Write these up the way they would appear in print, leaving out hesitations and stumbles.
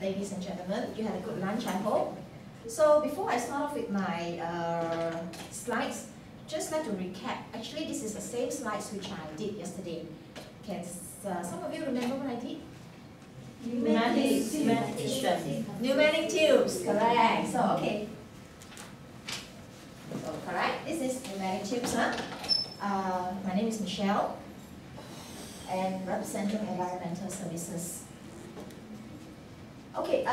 ladies and gentlemen. You had a good lunch, I hope. So before I start off with my slides, just like to recap. Actually, this is the same slides which I did yesterday. Can some of you remember what I did? Pneumatic tubes, correct. So, okay. So, correct. This is pneumatic tubes. My name is Michelle, and representing Environmental Services. Okay,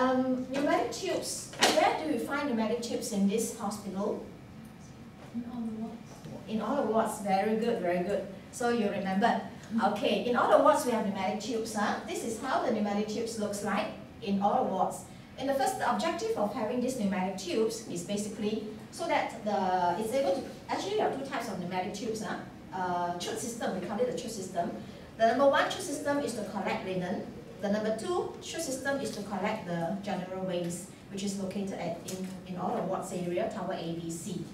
pneumatic tubes. Where do you find pneumatic tubes in this hospital? In all the wards. In all the wards. Very good, very good. So you remember. Okay, in all the wards we have pneumatic tubes. This is how the pneumatic tubes looks like in all the wards. And the first objective of having these pneumatic tubes is basically so that it's able to, actually there are two types of pneumatic tubes. Chute system, we call it the chute system. The number one chute system is to collect linen. The number two chute system is to collect the general waste, which is located in all the wards area, tower A, B, C.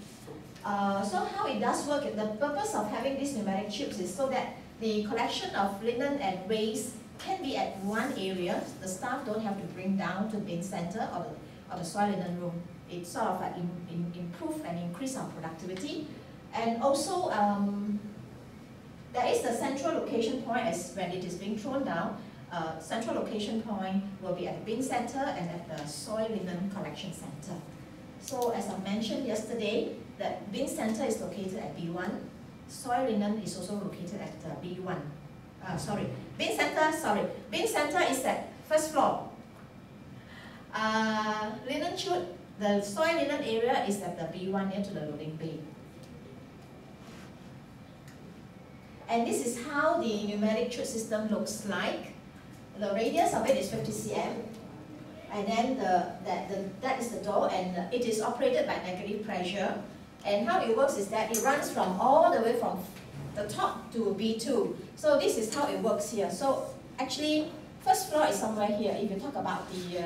So how it does work, the purpose of having these pneumatic tubes is so that the collection of linen and waste can be at one area. The staff don't have to bring down to bin center or the soil linen room. It sort of like improve and increase our productivity. And also, there is the central location point as when it is being thrown down. Central location point will be at the bin center and at the soil linen collection center. So as I mentioned yesterday, that bin center is located at B1. Soil linen is also located at B1. Bin center is at first floor. Linen chute, the soil linen area is at the B1 near to the loading bay. And this is how the pneumatic chute system looks like. The radius of it is 50 cm. And then that is the door, and it is operated by negative pressure. And how it works is that it runs from all the way from the top to B2. So this is how it works here. So actually, first floor is somewhere here. If you talk about the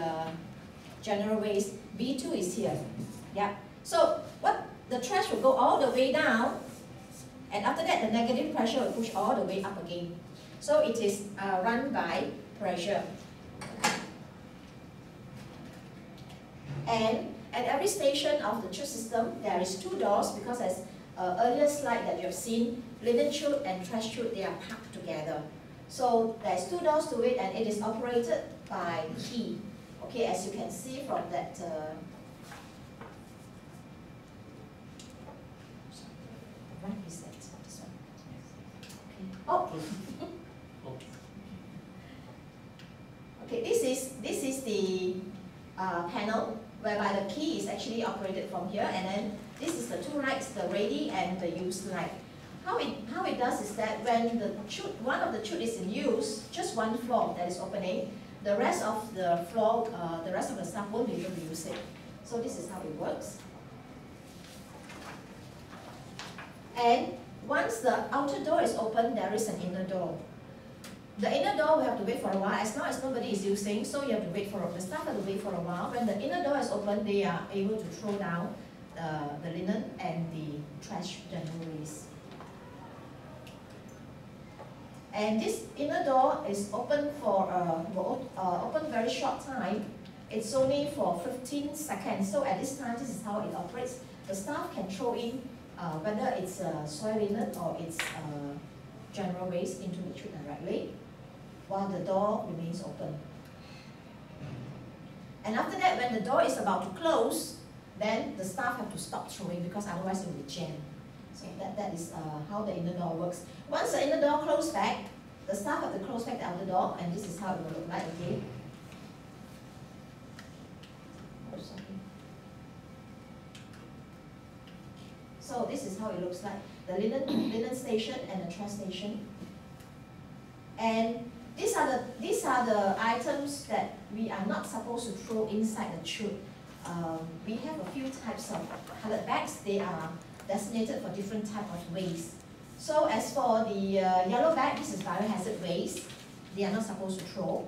general waste, B2 is here. Yeah. So the trash will go all the way down, and after that, the negative pressure will push all the way up again. So it is run by pressure. And at every station of the chute system, there is two doors because as earlier slide that you have seen, linen chute and trash chute, they are packed together. So there's two doors to it, and it is operated by key. Okay, as you can see from that. What is that? This one. Okay. Oh. Okay, this is the panel whereby the key is actually operated from here, and then this is the two lights, the ready and the use light. How it does is that when the chute, one of the chute is in use, just one floor that is opening, the rest of the floor, the rest of the staff won't be able to use it. So this is how it works. And once the outer door is open, there is an inner door. The inner door will have to wait for a while, as long as nobody is using, so you have to wait for, the staff have to wait for a while. When the inner door is open, they are able to throw down the linen and the trash general waste. And this inner door is open for open very short time. It's only for 15 seconds. So at this time, this is how it operates. The staff can throw in whether it's soil linen or it's general waste into the chute directly, while the door remains open. And after that, when the door is about to close, then the staff have to stop throwing because otherwise it will be jammed. So that is how the inner door works. Once the inner door closes back, the staff have to close back the outer door, and this is how it will look like again. So this is how it looks like, the linen station and the trash station. And these are the items that we are not supposed to throw inside the chute. We have a few types of colored bags. They are designated for different type of waste. So as for the yellow bag, this is biohazard waste. They are not supposed to throw.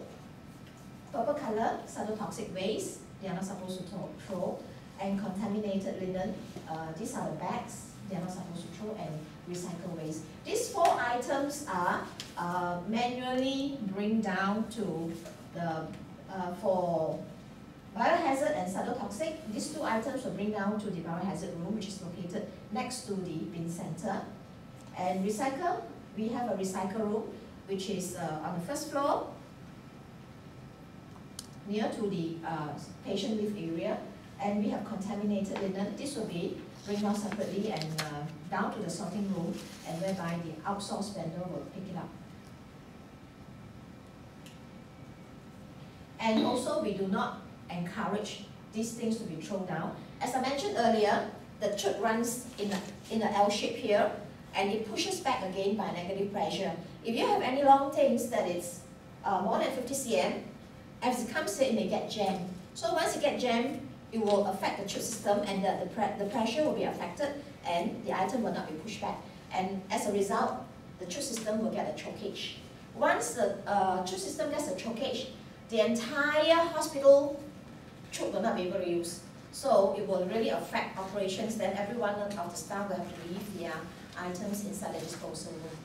Purple color, cytotoxic waste. They are not supposed to throw. And contaminated linen, these are the bags. They are not supposed to throw, and recycle waste. These four items are manually bring down to the for cytotoxic. These two items will bring down to the biohazard room, which is located next to the bin center. And recycle, we have a recycle room, which is on the first floor, near to the patient lift area. And we have contaminated linen. This will be bring down separately and down to the sorting room, and whereby the outsourced vendor will pick it up. And also, we do not encourage these things to be thrown down. As I mentioned earlier, the chute runs in an L shape here, and it pushes back again by negative pressure. If you have any long things that is more than 50 cm, as it comes in, it may get jammed. So once it gets jammed, it will affect the chute system, and the pressure will be affected, and the item will not be pushed back. And as a result, the chute system will get a chokage. Once the chute system gets a chokage, the entire hospital chute will not be able to use. So it will really affect operations. Then every one of the staff will have to leave their items inside the disposal room.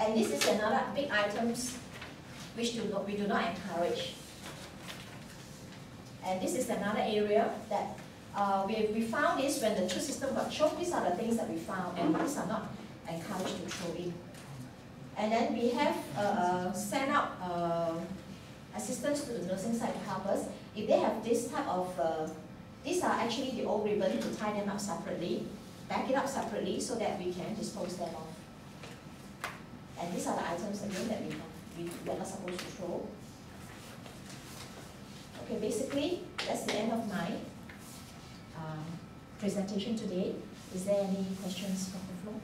And this is another big items which we do not encourage. And this is another area that we found this when the chute system got choked. These are the things that we found, and these are not encouraged to throw in. And then we have sent out assistants to the nursing side to help us. If they have this type of, these are actually the old ribbon, to tie them up separately, back it up separately so that we can dispose them off. And these are the items again that we're not supposed to throw. Okay, basically, that's the end of my presentation today. Is there any questions from the floor?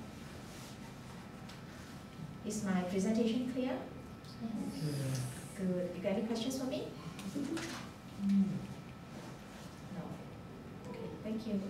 Is my presentation clear? Yes. Good. You got any questions for me? No. Okay, thank you.